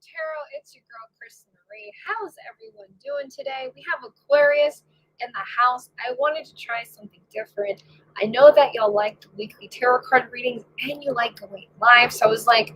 Tarot. It's your girl, Kristen Marie. How's everyone doing today? We have Aquarius in the house. I wanted to try something different. I know that y'all like the weekly tarot card readings and you like going live. So I was like,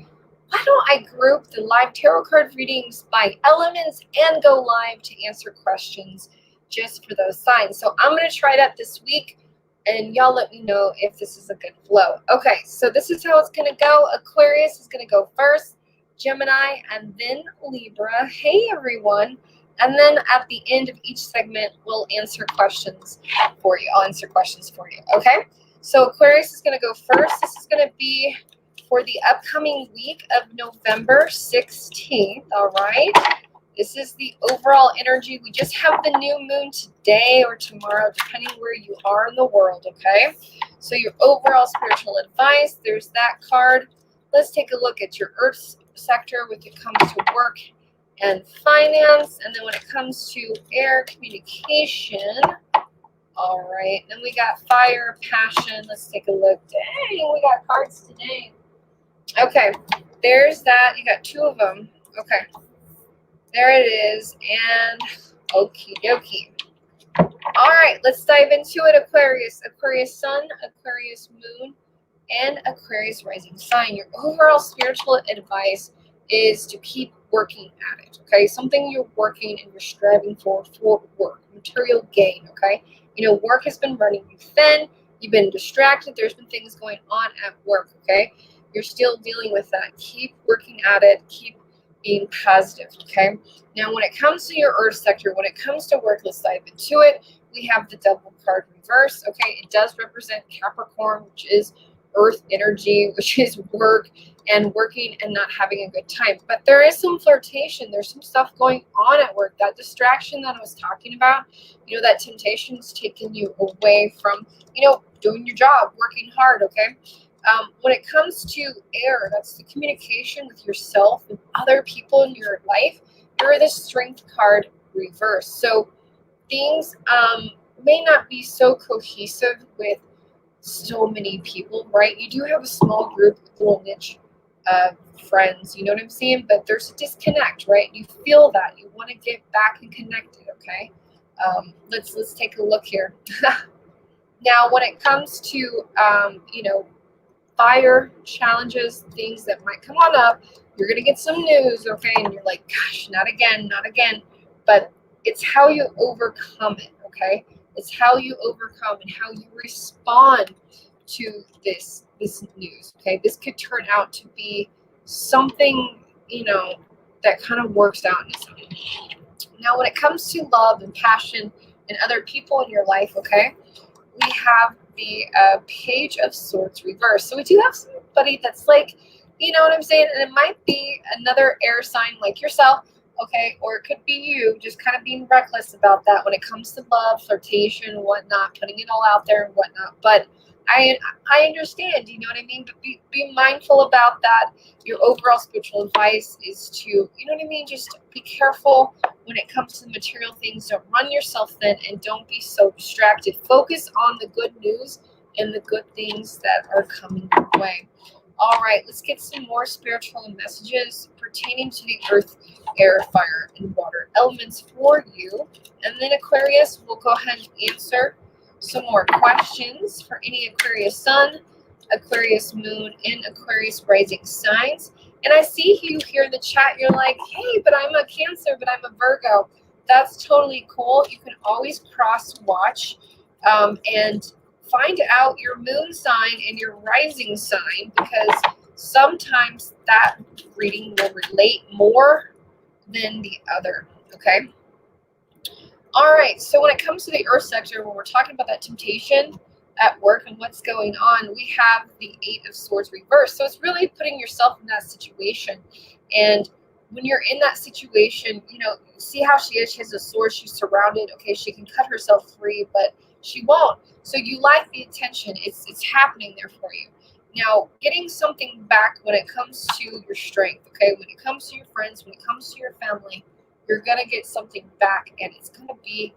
why don't I group the live tarot card readings by elements and go live to answer questions just for those signs. So I'm going to try that this week. And y'all let me know if this is a good flow. Okay, so this is how it's going to go. Aquarius is going to go first, Gemini, and then Libra. Hey, everyone. And then at the end of each segment, we'll answer questions for you. I'll answer questions for you, okay? So Aquarius is going to go first. This is going to be for the upcoming week of November 16th, all right? This is the overall energy. We just have the new moon today or tomorrow, depending where you are in the world, okay? So your overall spiritual advice, there's that card. Let's take a look at your earth sector when it comes to work and finance. And then when it comes to air communication, all right. Then we got fire, passion. Let's take a look. Dang, we got cards today. Okay, there's that. You got two of them. Okay. There it is, and okie dokie. All right, let's dive into it. Aquarius, Aquarius Sun, Aquarius Moon, and Aquarius Rising Sign. Your overall spiritual advice is to keep working at it, okay? Something you're working and you're striving for work, material gain, okay? You know, work has been running you thin. You've been distracted. There's been things going on at work, okay? You're still dealing with that. Keep working at it. Keep being positive, okay? Now, when it comes to your earth sector, when it comes to work, let's dive into it. We have the double card reverse, okay? It does represent Capricorn, which is earth energy, which is work and working and not having a good time. But there is some flirtation. There's some stuff going on at work. That distraction that I was talking about, you know, that temptation is taking you away from, you know, doing your job, working hard, okay? When it comes to air, that's the communication with yourself and other people in your life. You're the strength card reverse. So things may not be so cohesive with so many people, right? You do have a small group, a little niche friends, you know what I'm saying? But there's a disconnect, right? You feel that. You want to get back and connected, okay? Let's take a look here. Now, when it comes to, you know, fire challenges, things that might come on up, you're going to get some news, okay? And you're like, gosh, not again, not again. But it's how you overcome it, okay? It's how you overcome and how you respond to this news, okay? This could turn out to be something, you know, that kind of works out in its own. Now, when it comes to love and passion and other people in your life, okay, we have the Page of Swords reverse. So we do have somebody that's like, you know what I'm saying? And it might be another air sign like yourself, okay? Or it could be you just kind of being reckless about that when it comes to love, flirtation, and whatnot, putting it all out there and whatnot. But I understand, you know what I mean? But be mindful about that. Your overall spiritual advice is to, you know what I mean? Just be careful when it comes to the material things. Don't run yourself thin and don't be so distracted. Focus on the good news and the good things that are coming your way. All right, let's get some more spiritual messages pertaining to the earth, air, fire, and water elements for you. And then Aquarius will go ahead and answer some more questions for any Aquarius Sun, Aquarius Moon, and Aquarius Rising signs. And I see you here in the chat. You're like, hey, but I'm a Cancer, but I'm a Virgo. That's totally cool. You can always cross-watch and find out your moon sign and your rising sign, because sometimes that reading will relate more than the other, okay? All right, so when it comes to the earth sector, when we're talking about that temptation at work and what's going on, we have the Eight of Swords reversed. So it's really putting yourself in that situation. And when you're in that situation, you know, see how she is. She has a sword. She's surrounded. Okay, she can cut herself free, but she won't. So you like the attention. It's happening there for you. Now, getting something back when it comes to your strength, okay, when it comes to your friends, when it comes to your family, you're going to get something back, and it's going to be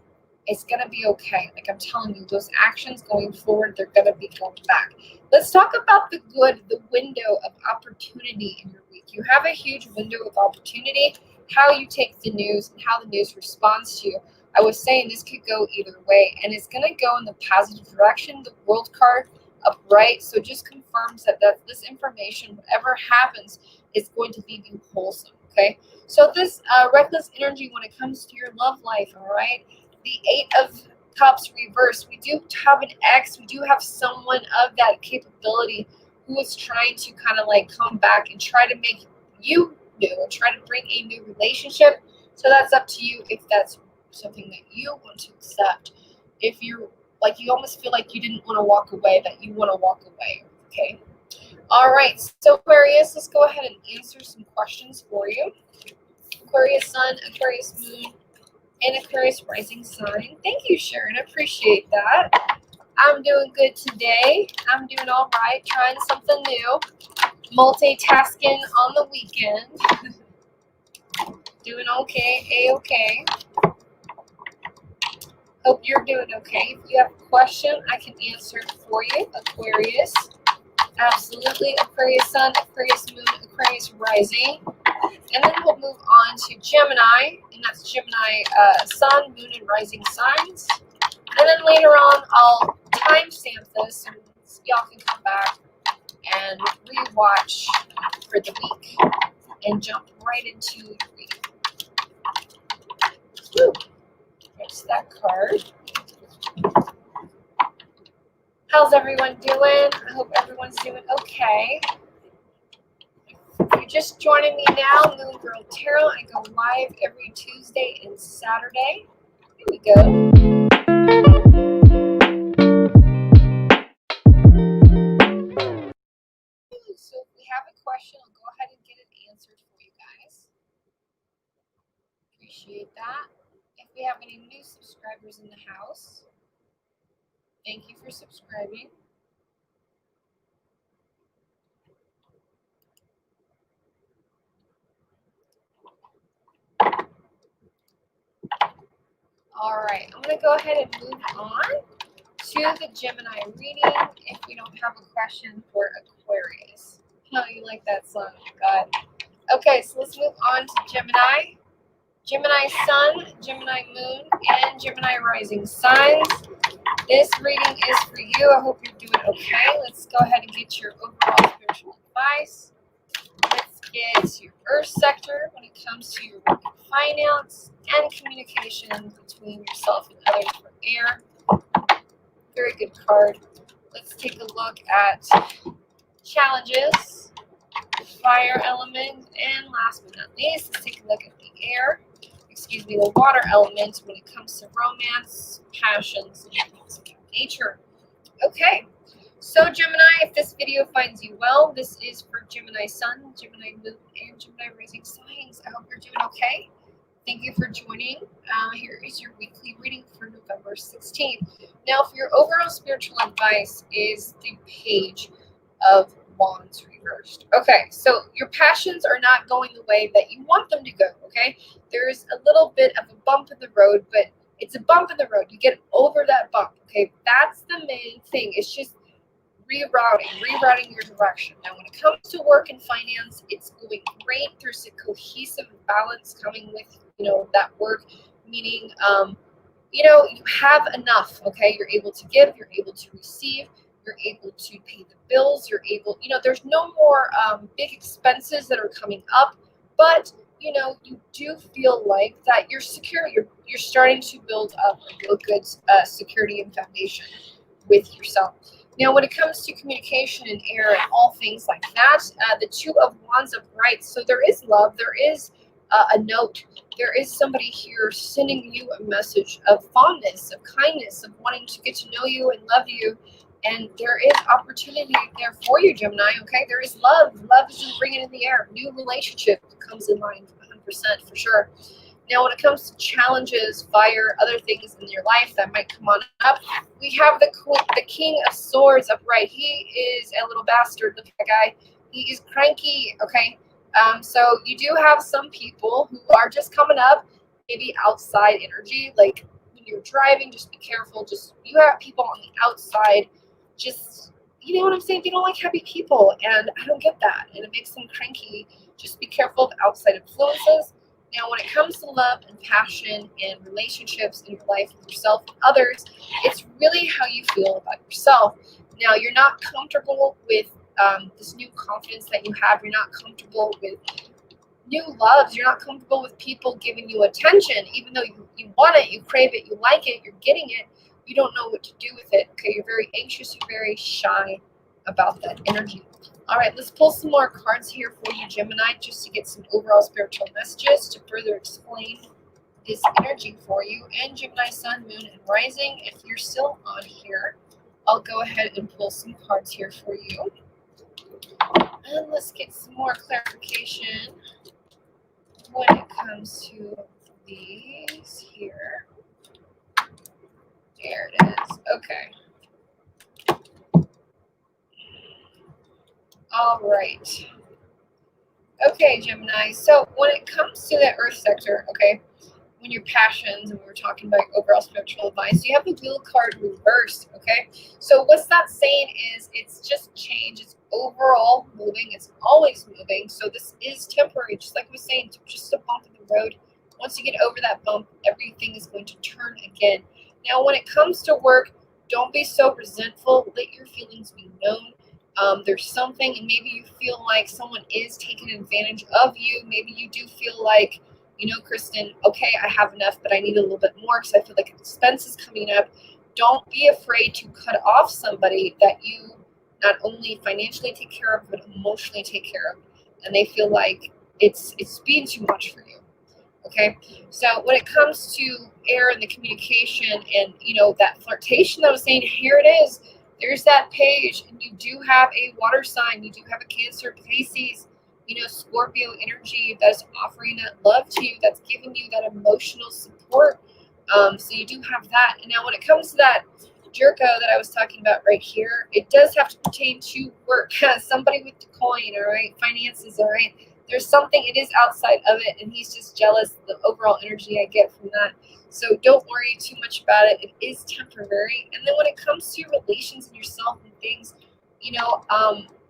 It's going to be okay. Like I'm telling you, those actions going forward, they're going to be going back. Let's talk about the good, the window of opportunity in your week. You have a huge window of opportunity, how you take the news and how the news responds to you. I was saying this could go either way, and it's going to go in the positive direction. The world card upright, so it just confirms that this information, whatever happens, is going to leave you wholesome, okay? So this reckless energy when it comes to your love life, all right? The Eight of Cups reversed. We do have an ex. We do have someone of that capability who is trying to kind of like come back and try to make you new and try to bring a new relationship. So that's up to you if that's something that you want to accept. If you're like, you almost feel like you didn't want to walk away, that you want to walk away. Okay. All right. So Aquarius, let's go ahead and answer some questions for you. Aquarius Sun, Aquarius Moon, and Aquarius rising sign. Thank you, Sharon. I appreciate that. I'm doing good today. I'm doing all right, trying something new. Multitasking on the weekend. Doing okay, A-okay. Hope you're doing okay. If you have a question, I can answer it for you, Aquarius. Absolutely. Aquarius Sun, Aquarius Moon, Aquarius rising. And then we'll move on to Gemini, and that's Gemini Sun, Moon, and Rising signs. And then later on, I'll timestamp this, and y'all can come back and rewatch for the week and jump right into the reading. Woo! There's that card. How's everyone doing? I hope everyone's doing okay. If you're just joining me now, Moon Girl Tarot. I go live every Tuesday and Saturday. Here we go. So if we have a question, I'll go ahead and get it answered for you guys. Appreciate that. If we have any new subscribers in the house, thank you for subscribing. All right, I'm going to go ahead and move on to the Gemini reading if we don't have a question for Aquarius. Oh, you like that song? God. Okay, so let's move on to Gemini. Gemini Sun, Gemini Moon, and Gemini Rising signs. This reading is for you. I hope you're doing okay. Let's go ahead and get your overall spiritual advice. Let's get your Earth sector when it comes to your work and finance and communication between yourself and others for air. Very good card. Let's take a look at challenges, fire element, and last but not least, let's take a look at the the water element when it comes to romance, passions, and things of nature. Okay, so Gemini, if this video finds you well, this is for Gemini Sun, Gemini Moon, and Gemini Rising signs. I hope you're doing okay. Thank you for joining. Here is your weekly reading for November 16th. Now, for your overall spiritual advice is the Page of Wands reversed. Okay, so your passions are not going the way that you want them to go, okay? There's a little bit of a bump in the road, but it's a bump in the road. You get over that bump, okay? That's the main thing. It's just rerouting your direction. Now, when it comes to work and finance, it's going great. There's a cohesive balance coming with, that work, meaning, you have enough, okay? You're able to give, you're able to receive, you're able to pay the bills, you're able, there's no more big expenses that are coming up, but, you do feel like that you're secure. You're starting to build up a real good security and foundation with yourself. Now, when it comes to communication and air and all things like that, the Two of Wands upright. So there is love. There is a note. There is somebody here sending you a message of fondness, of kindness, of wanting to get to know you and love you. And there is opportunity there for you, Gemini, okay? There is love. Love is ringing in the air. New relationship comes in mind 100% for sure. Now, when it comes to challenges, fire, other things in your life that might come on up, we have the King of Swords upright. He is a little bastard. Look at that guy. He is cranky, okay? So you do have some people who are just coming up, maybe outside energy, like when you're driving, just be careful. Just, you have people on the outside, just, you know what I'm saying? They don't like happy people, and I don't get that, and it makes them cranky. Just be careful of outside influences. Now, when it comes to love and passion and relationships in your life with yourself and others, it's really how you feel about yourself. Now, you're not comfortable with this new confidence that you have. You're not comfortable with new loves. You're not comfortable with people giving you attention, even though you want it, you crave it, you like it, you're getting it. You don't know what to do with it. Okay, you're very anxious, you're very shy about that energy. All right, let's pull some more cards here for you, Gemini, just to get some overall spiritual messages to further explain this energy for you. And Gemini, Sun, Moon, and Rising, if you're still on here, I'll go ahead and pull some cards here for you. And let's get some more clarification when it comes to these here. There it is. Okay. All right. Okay, Gemini. So when it comes to the Earth sector, okay, when your passions, and we were talking about overall spiritual advice, you have the Wheel card reversed, okay? So what's that saying is it's just change. It's overall moving. It's always moving. So this is temporary, just like we were saying, just a bump in the road. Once you get over that bump, everything is going to turn again. Now, when it comes to work, don't be so resentful. Let your feelings be known. There's something, and maybe you feel like someone is taking advantage of you. Maybe you do feel like, you know, Kristen, okay, I have enough, but I need a little bit more because I feel like an expense is coming up. Don't be afraid to cut off somebody that you not only financially take care of, but emotionally take care of. And they feel like it's being too much for you. Okay, so when it comes to air and the communication and, you know, that flirtation that I was saying, here it is. There's that page, and you do have a water sign. You do have a Cancer, Pisces, you know, Scorpio energy that's offering that love to you, that's giving you that emotional support. So you do have that. And now when it comes to that Jerko that I was talking about right here, it does have to pertain to work. Somebody with the coin, all right, finances, all right. There's something, it is outside of it, and he's just jealous of the overall energy I get from that. So don't worry too much about it. It is temporary. And then when it comes to your relations and yourself and things, you know,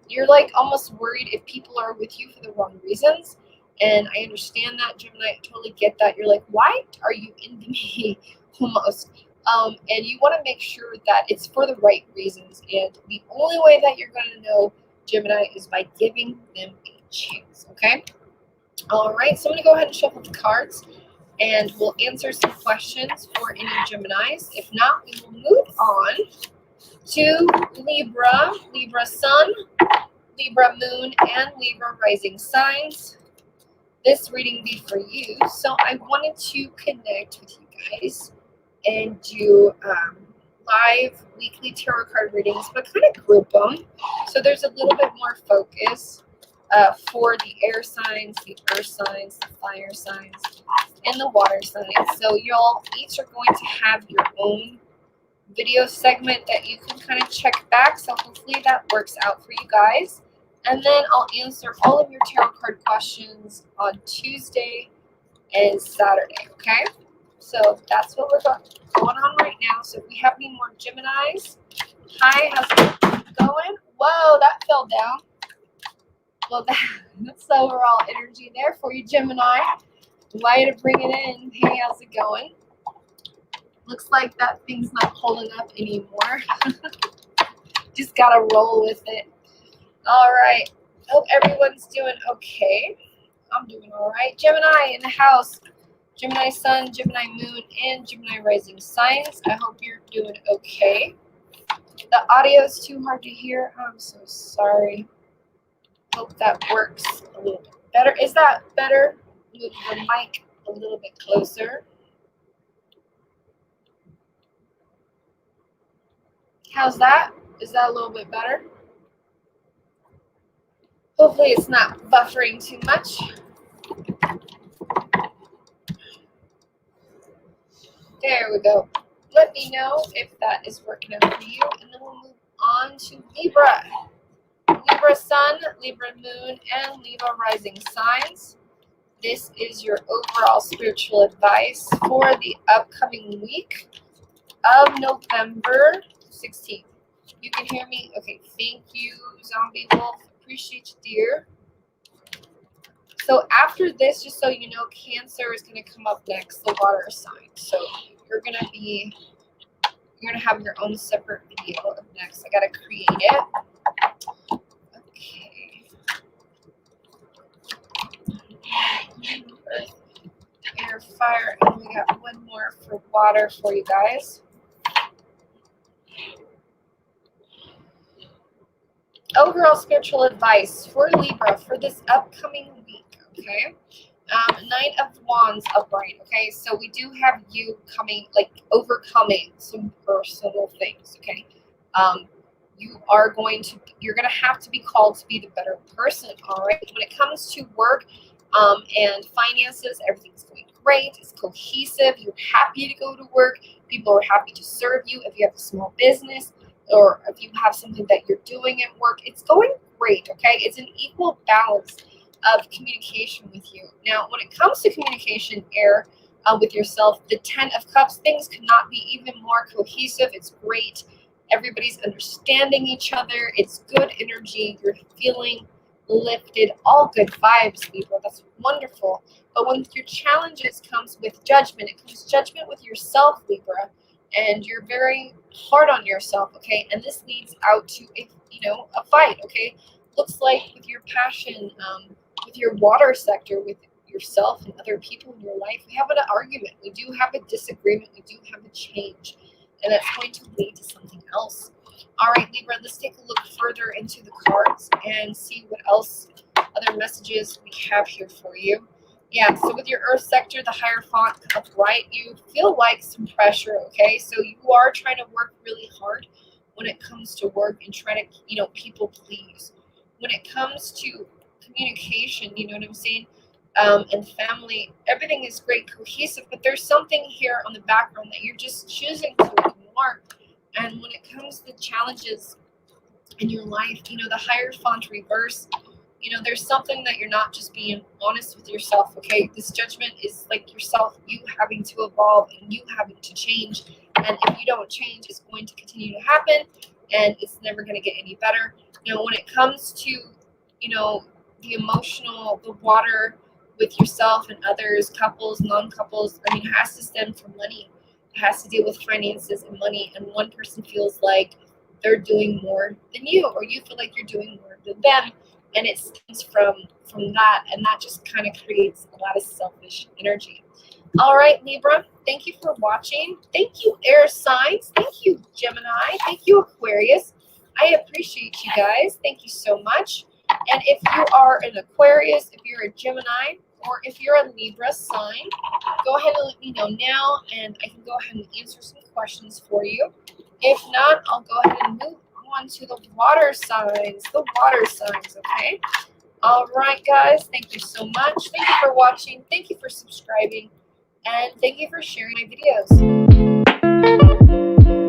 you're like almost worried if people are with you for the wrong reasons. And I understand that, Gemini. I totally get that. You're like, why are you into me? Almost. And you want to make sure that it's for the right reasons. And the only way that you're going to know, Gemini, is by giving them a chance. Okay? All right. So I'm going to go ahead and shuffle the cards, and we'll answer some questions for any Geminis. If not, we will move on to Libra, Libra Sun, Libra Moon, and Libra Rising signs. This reading be for you. So I wanted to connect with you guys and do live weekly tarot card readings, but kind of group them. So there's a little bit more focus for the air signs, the earth signs, the fire signs, and the water signs. So y'all each are going to have your own video segment that you can kind of check back. So hopefully that works out for you guys. And then I'll answer all of your tarot card questions on Tuesday and Saturday, okay? So that's what we're going on right now. So if we have any more Geminis, hi, how's it going? Whoa, that fell down. Well, that's the overall energy there for you, Gemini. Way to bring it in. Hey, how's it going? Looks like that thing's not holding up anymore. Just gotta roll with it. All right. Hope everyone's doing okay. I'm doing all right. Gemini in the house. Gemini Sun, Gemini Moon, and Gemini Rising signs. I hope you're doing okay. The audio is too hard to hear. I'm so sorry. Hope that works a little bit better. Is that better? Move the mic a little bit closer. How's that? Is that a little bit better? Hopefully it's not buffering too much. There we go. Let me know if that is working out for you, and then we'll move on to Libra. Libra Sun, Libra Moon, and Libra Rising signs. This is your overall spiritual advice for the upcoming week of November 16th. You can hear me? Okay, thank you, Zombie Wolf. Appreciate you, dear. So after this, just so you know, Cancer is going to come up next, the water sign. So you're going to have your own separate video of next. I got to create it. Okay. Earth, air, fire, and we got one more for water for you guys. Overall spiritual advice for Libra for this upcoming week, okay? Knight of Wands upright, okay? So we do have you coming, like, overcoming some personal things, okay? You're going to have to be called to be the better person, all right? When it comes to work and finances, everything's going great. It's cohesive. You're happy to go to work. People are happy to serve you. If you have a small business or if you have something that you're doing at work, it's going great, okay? It's an equal balance of communication with you. Now, when it comes to communication, air, with yourself, the 10 of Cups, things could not be even more cohesive. It's great. Everybody's understanding each other. It's good energy. You're feeling lifted. All good vibes, Libra. That's wonderful. But when your challenges comes with judgment, it comes judgment with yourself, Libra, and you're very hard on yourself, okay? And this leads out to a fight, okay? Looks like with your passion, with your water sector, with yourself and other people in your life, we have an argument. We do have a disagreement. We do have a change. And that's going to lead to something else. All right, Libra, let's take a look further into the cards and see what else, other messages we have here for you. Yeah, so with your Earth sector, the Hierophant upright, you feel like some pressure, okay? So you are trying to work really hard when it comes to work and trying to, people please. When it comes to communication, you know what I'm saying? And family, everything is great, cohesive, but there's something here on the background that you're just choosing to ignore. And when it comes to challenges in your life, the Hierophant reverse, there's something that you're not just being honest with yourself, okay? This judgment is like yourself, you having to evolve and you having to change. And if you don't change, it's going to continue to happen and it's never going to get any better. When it comes to, the emotional, the water with yourself and others, couples, non-couples, it has to stem from money. It has to deal with finances and money. And one person feels like they're doing more than you, or you feel like you're doing more than them. And it stems from that, and that just kind of creates a lot of selfish energy. All right, Libra, thank you for watching. Thank you, air signs. Thank you, Gemini. Thank you, Aquarius. I appreciate you guys. Thank you so much. And if you are an Aquarius, if you're a Gemini, or if you're a Libra sign, go ahead and let me know now, and I can go ahead and answer some questions for you. If not, I'll go ahead and move on to the water signs. The water signs, okay? All right, guys. Thank you so much. Thank you for watching. Thank you for subscribing. And thank you for sharing my videos.